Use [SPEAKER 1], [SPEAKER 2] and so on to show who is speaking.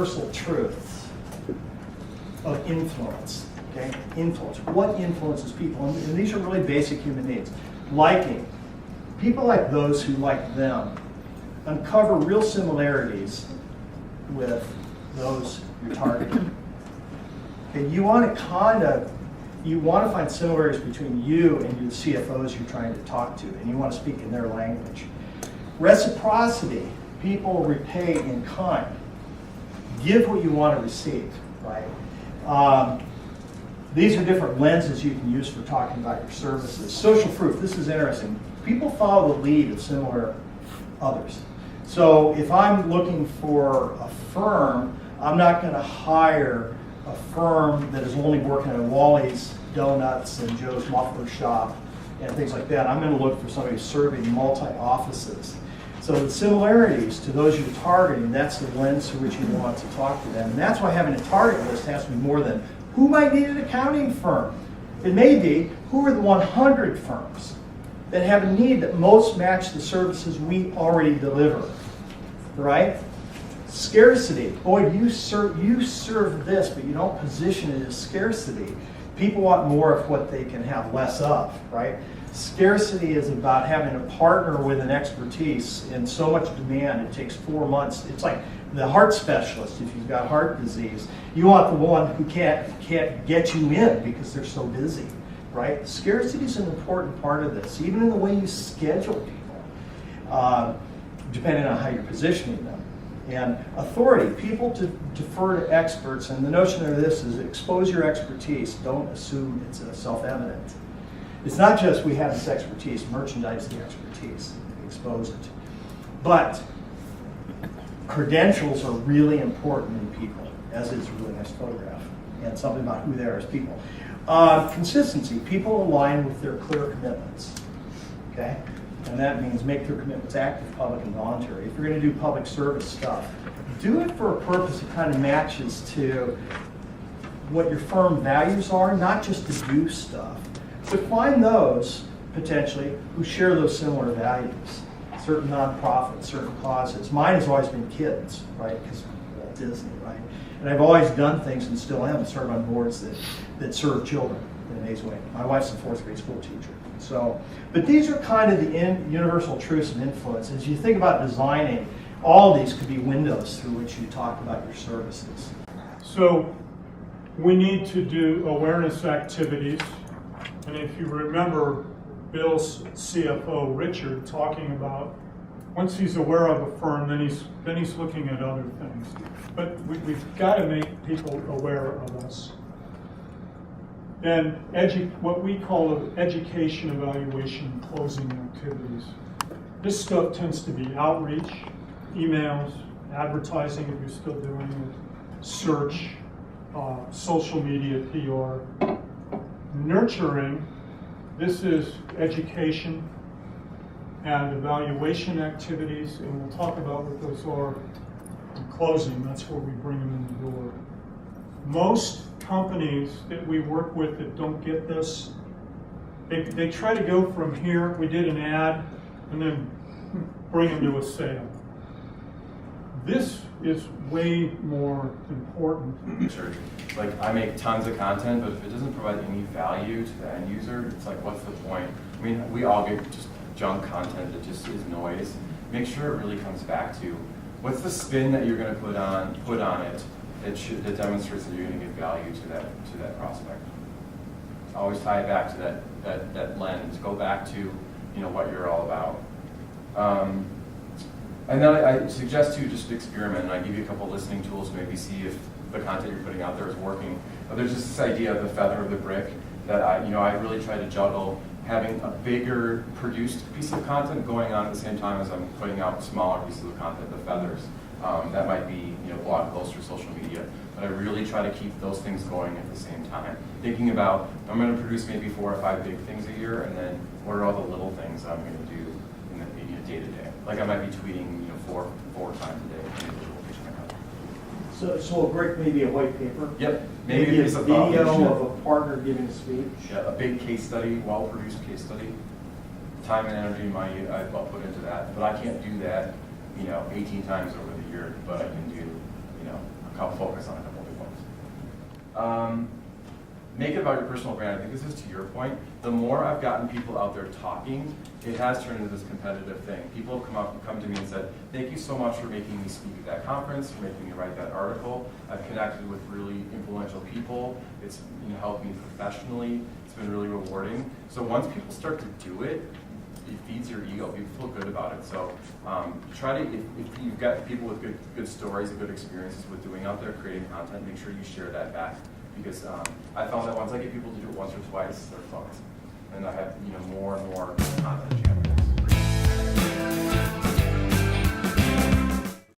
[SPEAKER 1] universal truths of influence. Okay, influence. What influences people? And these are really basic human needs. Liking. People like those who like them. Uncover real similarities with those you're targeting. Okay, you want to find similarities between you and your CFOs you're trying to talk to, and you want to speak in their language. Reciprocity. People repay in kind. Give what you want to receive, right? These are different lenses you can use for talking about your services. Social proof. This is interesting. People follow the lead of similar others. So if I'm looking for a firm, I'm not going to hire a firm that is only working at Wally's Donuts and Joe's Muffler Shop and things like that. I'm going to look for somebody serving multi-offices. So the similarities to those you're targeting, that's the lens through which you want to talk to them. And that's why having a target list has to be more than who might need an accounting firm. It may be who are the 100 firms that have a need that most match the services we already deliver, right? Scarcity. Boy, you serve this, but you don't position it as scarcity. People want more of what they can have less of, right? Scarcity is about having a partner with an expertise in so much demand. It takes 4 months. It's like the heart specialist, if you've got heart disease. You want the one who can't get you in because they're so busy, right? Scarcity is an important part of this, even in the way you schedule people, depending on how you're positioning them. And authority, people to defer to experts, and the notion of this is expose your expertise. Don't assume it's self-evident. It's not just we have this expertise, merchandise the expertise, expose it. But credentials are really important in people, as is a really nice photograph, and something about who they are as people. Consistency, people align with their clear commitments, okay? And that means make their commitments active, public, and voluntary. If you're going to do public service stuff, do it for a purpose that kind of matches to what your firm values are, not just to do stuff. But find those, potentially, who share those similar values. Certain nonprofits, certain causes. Mine has always been kids, right? Because Walt Disney, right? And I've always done things, and still am, serve on boards that serve children in an amazing way. My wife's a 4th grade school teacher. So, but these are kind of the universal truths of influence. As you think about designing, all of these could be windows through which you talk about your services.
[SPEAKER 2] So we need to do awareness activities. And if you remember Bill's CFO, Richard, talking about once he's aware of a firm, then he's looking at other things. But we've got to make people aware of us. And what we call education, evaluation, and closing activities. This stuff tends to be outreach, emails, advertising if you're still doing it, search, social media, PR. Nurturing, this is education and evaluation activities, and we'll talk about what those are. And closing, that's where we bring them in the door. Most companies that we work with that don't get this, they try to go from here, we did an ad, and then bring them to a sale. This is way more important.
[SPEAKER 3] Sure. Like, I make tons of content, but if it doesn't provide any value to the end user, it's like, what's the point? I mean, we all get just junk content that just is noise. Make sure it really comes back to what's the spin that you're going to put on it that demonstrates that you're going to give value to that prospect. Always tie it back to that lens. Go back to what you're all about. And then I suggest you just experiment, and I give you a couple listening tools to maybe see if the content you're putting out there is working. But there's just this idea of the feather of the brick that I really try to juggle having a bigger produced piece of content going on at the same time as I'm putting out smaller pieces of content, the feathers. That might be blog posts or social media, but I really try to keep those things going at the same time. Thinking about, I'm going to produce maybe 4 or 5 big things a year, and then what are all the little things I'm going to do in the day to day. Like I might be tweeting 4 times a day.
[SPEAKER 1] So a brick, maybe a white paper.
[SPEAKER 3] Yep.
[SPEAKER 1] Maybe a video of a partner giving a speech.
[SPEAKER 3] Yeah, a big case study, well-produced case study. Time and energy, money I'll put into that, but I can't do that 18 times over the year, but I can do a focus on a couple of things. Make it about your personal brand. I think this is to your point. The more I've gotten people out there talking, it has turned into this competitive thing. People have come to me and said, thank you so much for making me speak at that conference, for making me write that article. I've connected with really influential people. It's helped me professionally. It's been really rewarding. So once people start to do it, it feeds your ego. People feel good about it. So try to, if you've got people with good stories and good experiences with doing out there, creating content, make sure you share that back. Because I found that once I get people to do it once or twice, they're hooked. And I have more and more content sharing.